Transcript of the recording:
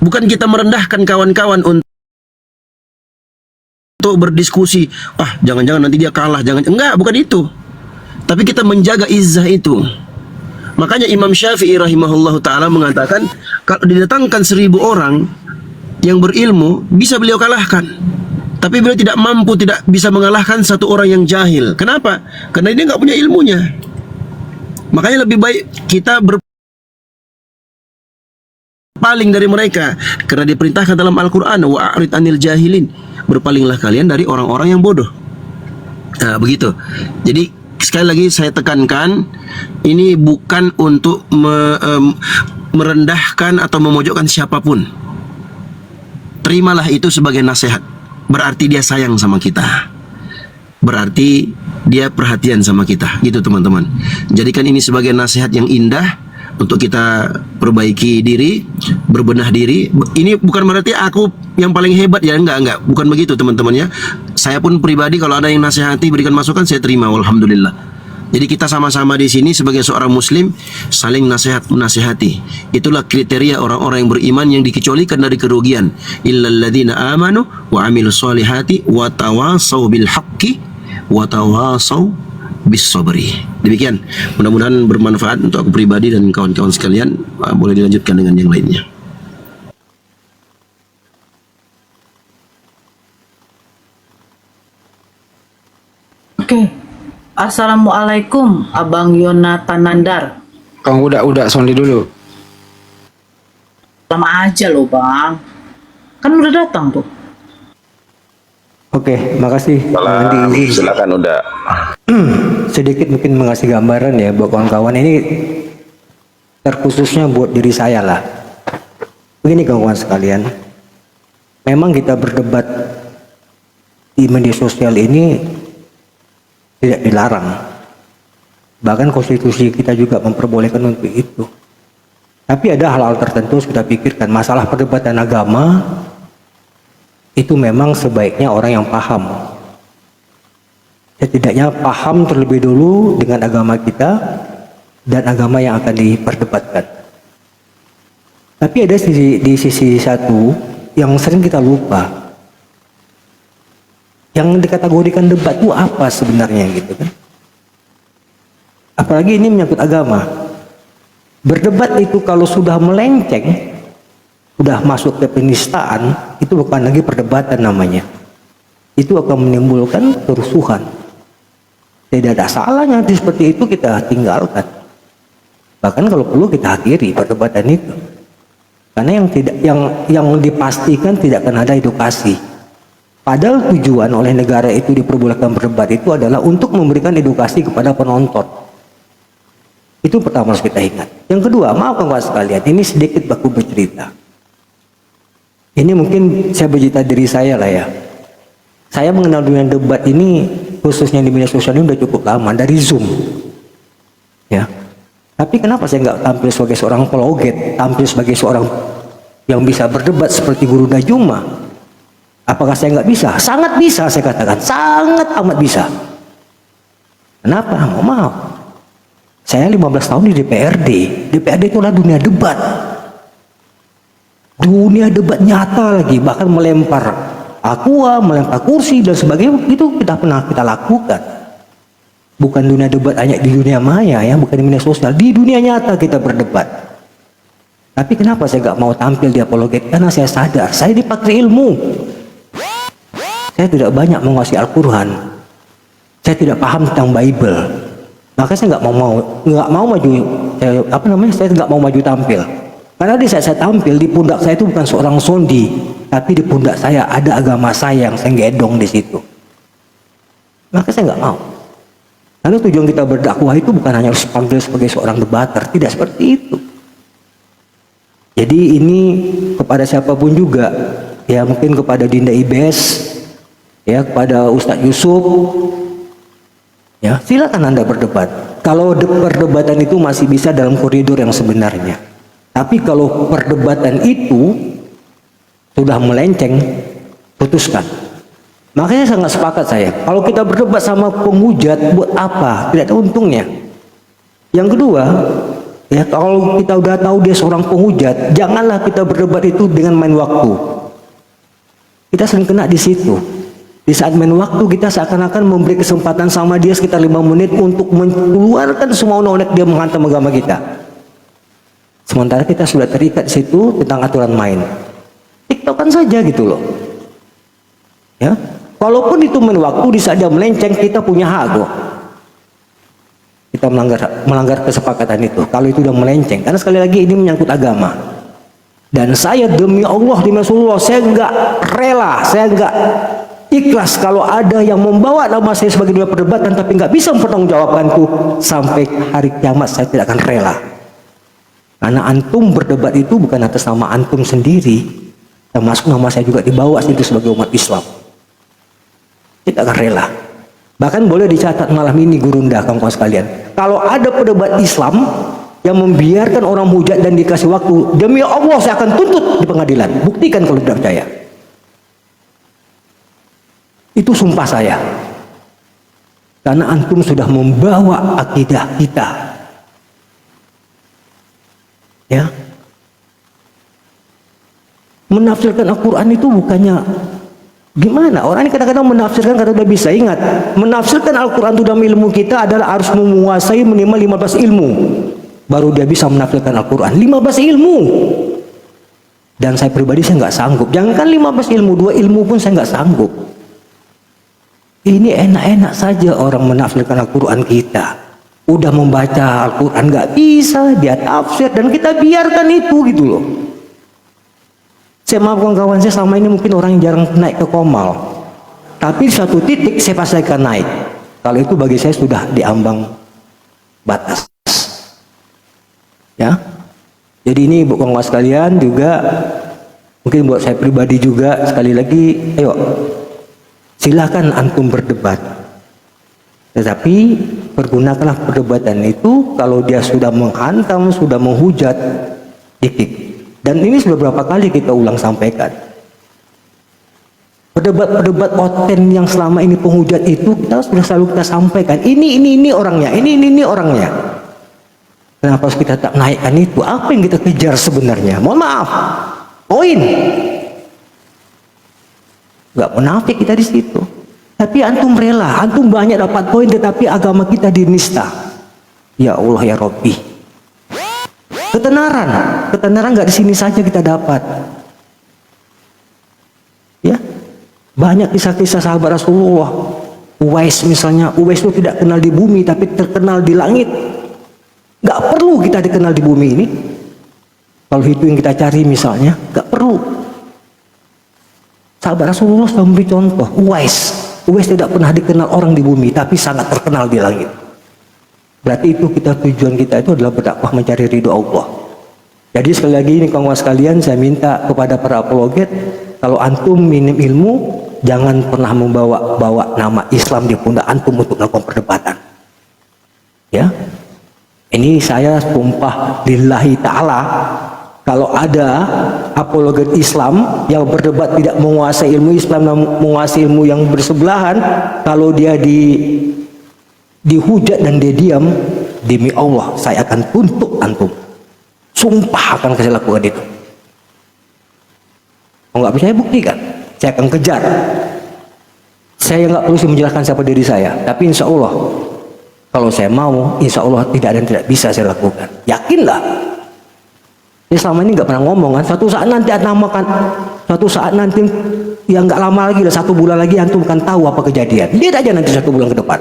Bukan kita merendahkan kawan-kawan untuk berdiskusi. Jangan-jangan nanti dia kalah. Enggak, bukan itu. Tapi kita menjaga izzah itu. Makanya Imam Syafi'i rahimahullahu ta'ala mengatakan, kalau didatangkan 1000 orang yang berilmu, bisa beliau kalahkan. Tapi beliau tidak mampu, tidak bisa mengalahkan satu orang yang jahil. Kenapa? Karena dia nggak punya ilmunya. Makanya lebih baik kita berpaling dari mereka. Karena diperintahkan dalam Al-Quran, wa'arid anil jahilin. Berpalinglah kalian dari orang-orang yang bodoh. Nah, begitu. Jadi sekali lagi saya tekankan, ini bukan untuk merendahkan atau memojokkan siapapun. Terimalah itu sebagai nasihat. Berarti dia sayang sama kita. Berarti dia perhatian sama kita. Gitu teman-teman. Jadikan ini sebagai nasihat yang indah untuk kita perbaiki diri, berbenah diri. Ini bukan berarti aku yang paling hebat ya, enggak. Bukan begitu teman-teman ya. Saya pun pribadi kalau ada yang nasihati, berikan masukan, saya terima, alhamdulillah. Jadi kita sama-sama di sini sebagai seorang muslim saling menasihati. Itulah kriteria orang-orang yang beriman yang dikecualikan dari kerugian. Illal ladzina amanu wa amilus solihati wa tawasau bil haqqi wa tawasau bis sabri. Demikian. Mudah-mudahan bermanfaat untuk aku pribadi dan kawan-kawan sekalian. Boleh dilanjutkan dengan yang lainnya. Oke. Assalamualaikum, Abang Yonatan Nandar. Kang udah sondi dulu. Lama aja loh Bang. Kan udah datang tuh. Oke, makasih. Salam, silakan udah. Sedikit mungkin mengasih gambaran ya buat kawan-kawan, ini terkhususnya buat diri saya lah. Begini kawan-kawan sekalian, memang kita berdebat di media sosial ini tidak dilarang, bahkan konstitusi kita juga memperbolehkan untuk itu. Tapi ada hal-hal tertentu kita pikirkan. Masalah perdebatan agama itu memang sebaiknya orang yang paham, setidaknya paham terlebih dulu dengan agama kita dan agama yang akan diperdebatkan. Tapi ada di sisi satu yang sering kita lupa. Yang dikategorikan debat itu apa sebenarnya gitu kan? Apalagi ini menyangkut agama. Berdebat itu kalau sudah melenceng, sudah masuk ke penistaan, itu bukan lagi perdebatan namanya. Itu akan menimbulkan kerusuhan. Tidak ada salahnya seperti itu kita tinggalkan. Bahkan kalau perlu kita akhiri perdebatan itu. Karena yang dipastikan tidak akan ada edukasi. Padahal tujuan oleh negara itu diperbolehkan berdebat itu adalah untuk memberikan edukasi kepada penonton. Itu pertama harus kita ingat. Yang kedua, maaf kawan sekalian, ini sedikit baku bercerita. Ini mungkin saya bercerita diri saya lah ya. Saya mengenal dunia debat ini khususnya di media sosial ini udah cukup lama, dari Zoom. Ya. Tapi kenapa saya nggak tampil sebagai seorang apologet, tampil sebagai seorang yang bisa berdebat seperti Guru Najuma? Apakah saya nggak bisa? Sangat bisa, saya katakan. Sangat amat bisa. Kenapa? Maaf. Saya 15 tahun di DPRD. DPRD itu adalah dunia debat. Dunia debat nyata lagi. Bahkan melempar aqua, melempar kursi, dan sebagainya. Itu pernah kita lakukan. Bukan dunia debat hanya di dunia maya, ya, bukan di media sosial. Di dunia nyata kita berdebat. Tapi kenapa saya nggak mau tampil di apologet? Karena saya sadar, saya dipakai ilmu. Saya tidak banyak menguasai Al-Quran. Saya tidak paham tentang Bible. Maka saya nggak mau maju. Saya nggak mau maju tampil. Karena di saat saya tampil, di pundak saya itu bukan seorang sondi, tapi di pundak saya ada agama saya yang saya gedong di situ. Maka saya nggak mau. Lalu tujuan kita berdakwah itu bukan hanya harus tampil sebagai seorang debater, tidak seperti itu. Jadi ini kepada siapapun juga, ya mungkin kepada Dinda Ibes, ya kepada Ustadz Yusuf, ya silakan Anda berdebat. Kalau perdebatan itu masih bisa dalam koridor yang sebenarnya. Tapi kalau perdebatan itu sudah melenceng, putuskan. Makanya sangat sepakat saya. Kalau kita berdebat sama penghujat, buat apa? Tidak ada untungnya. Yang kedua, Ya, kalau kita udah tahu dia seorang penghujat, janganlah kita berdebat itu dengan main waktu. Kita sering kena di situ. Di saat main waktu, kita seakan-akan memberi kesempatan sama dia sekitar 5 menit untuk mengeluarkan semua unek-unek dia menghantam agama kita. Sementara kita sudah terikat di situ tentang aturan main. TikTokan saja gitu loh. Ya, walaupun itu main waktu, di saat dia melenceng, kita punya hak kok. Kita melanggar kesepakatan itu. Kalau itu udah melenceng, karena sekali lagi ini menyangkut agama. Dan saya demi Allah, demi Rasulullah, saya nggak rela, saya nggak ikhlas kalau ada yang membawa nama saya sebagai dua perdebatan tapi nggak bisa mempertanggungjawabkanku sampai hari kiamat. Saya tidak akan rela. Karena antum berdebat itu bukan atas nama antum sendiri, termasuk nama saya juga dibawa situ sebagai umat Islam. Tidak akan rela. Bahkan boleh dicatat malam ini Gurunda, kawan-kawan sekalian, kalau ada pedebat Islam yang membiarkan orang hujat dan dikasih waktu, demi Allah saya akan tuntut di pengadilan. Buktikan kalau tidak percaya. Itu sumpah saya. Karena antum sudah membawa akidah kita. Ya. Menafsirkan Al-Quran itu bukannya gimana? Orang ini kadang-kadang menafsirkan karena udah bisa. Ingat, menafsirkan Al-Quran itu dalam ilmu kita adalah harus menguasai minimal 15 ilmu. Baru dia bisa menafsirkan Al-Quran. 15 ilmu. Dan saya pribadi saya nggak sanggup. Jangankan 15 ilmu, 2 ilmu pun saya nggak sanggup. Ini enak-enak saja orang menafsirkan Al-Quran kita. Udah membaca Al-Quran nggak bisa, dia tafsir dan kita biarkan itu gitu loh. Saya maaf kawan-kawan, saya selama ini mungkin orang yang jarang naik ke Komal. Tapi di satu titik saya pasti akan naik. Kalau itu bagi saya sudah di ambang batas. Ya. Jadi ini buat kawan-kawan sekalian juga, mungkin buat saya pribadi juga, sekali lagi, ayo silakan antum berdebat. Tetapi pergunakanlah perdebatan itu kalau dia sudah menghantam, sudah menghujat, dikit. Dan ini sudah berapa kali kita ulang sampaikan. Perdebat-perdebat poten yang selama ini penghujat itu kita sudah selalu kita sampaikan. Ini orangnya, ini orangnya. Kenapa harus kita tak naikkan itu? Apa yang kita kejar sebenarnya? Mohon maaf, poin. Gak menafik kita di situ. Tapi antum rela, antum banyak dapat poin, tetapi agama kita dinista. Ya Allah ya Rabbi. Ketenaran nggak di sini saja kita dapat. Ya, banyak kisah-kisah sahabat Rasulullah. Uwais misalnya, Uwais itu tidak kenal di bumi, tapi terkenal di langit. Nggak perlu kita dikenal di bumi ini. Kalau itu yang kita cari misalnya, nggak perlu. Sahabat Rasulullah sudah memberi contoh. Uwais tidak pernah dikenal orang di bumi, tapi sangat terkenal di langit. Berarti itu tujuan kita itu adalah berdakwah mencari ridho Allah. Jadi sekali lagi ini kawan-kawan sekalian, saya minta kepada para apologet, kalau antum minim ilmu, jangan pernah membawa nama Islam di pundak antum untuk melakukan perdebatan. Ya, ini saya sumpah lillahi ta'ala, kalau ada apologet Islam yang berdebat tidak menguasai ilmu Islam, menguasai ilmu yang bersebelahan, kalau dia dihujat dan dia diam, demi Allah saya akan tuntut antum. Sumpah akan saya lakukan itu. Kalau nggak percaya buktikan, saya akan kejar. Saya nggak perlu menjelaskan siapa diri saya, tapi insya Allah kalau saya mau, insya Allah tidak ada yang tidak bisa saya lakukan. Yakinlah. Dia selama ini nggak pernah ngomong kan. Suatu saat nanti namakan, suatu saat nanti yang nggak lama lagi lah, 1 bulan lagi antum akan tahu apa kejadian. Lihat aja nanti 1 bulan ke depan.